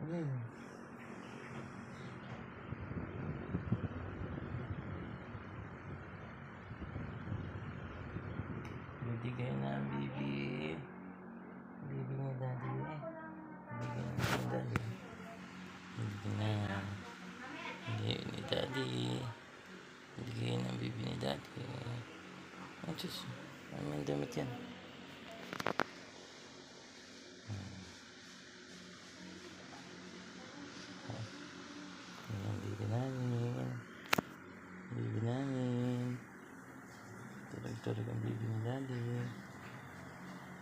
Ayan. Bibigay na ang bibi. Bibi ni daddy. Bibigay na ni daddy. Bibi na. Bibi ni daddy. Bibigay na ang bibi ni daddy. Oh, Diyos. Ano ang damit yan? Ayan, bibi namin. Bibi namin. Tulog-tulog ang bibi ni daddy.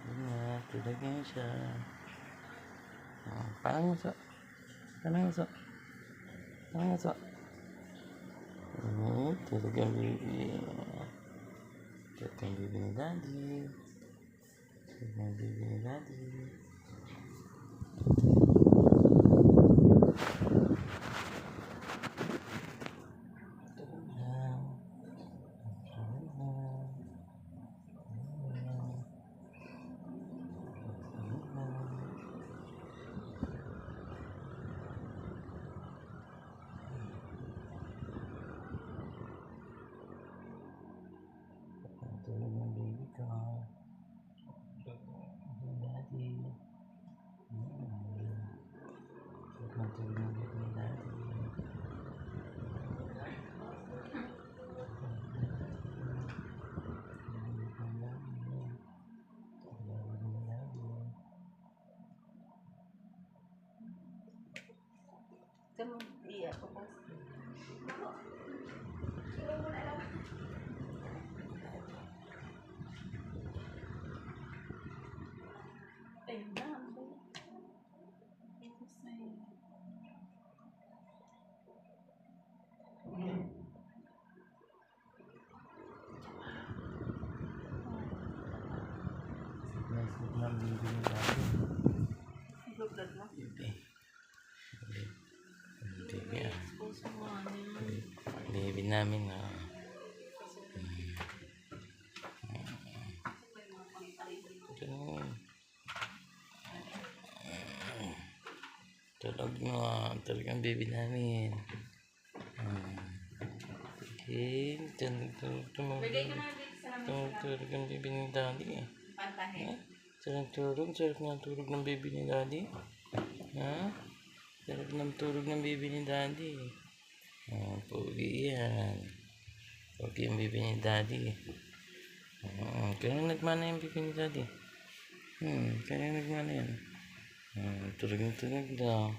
Ayan, tulog nga siya. Parang nguso. Parang nguso. Parang nguso. Tulog ang bibi. Tulog ang bibi ni daddy. Tulog ang bibi ni daddy. Tulog lang. Tulog lang. Tulog ang baby ko. Daddy. Tulog ang baby ni daddy. Kamu iya po po. Ay, dami. Ito sa'yo. Nasip ng baby ni daddy. Lugdad mo. Baby. Baby ah. Puso mo ano yun. Baby namin ah. Tulog na. Tulog ang baby namin. Okay. Tulog Bigay ko na dito sa namin. Tulog ang baby ni daddy eh. Pantahin. Sarap ng tulog ng baby ni daddy. Ha? Sarap ng tulog ng baby ni daddy. Pogi yan. Pogi yung baby ni daddy. Kaya nagmana yung baby ni daddy. Kaya nagmana yan. Tulog na tulog daw.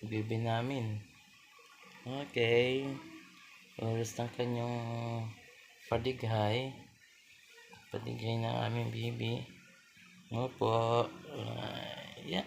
Baby namin. Okay. Oras ng kanyang padighay. Padighay ng aming baby. Opo. Yeah.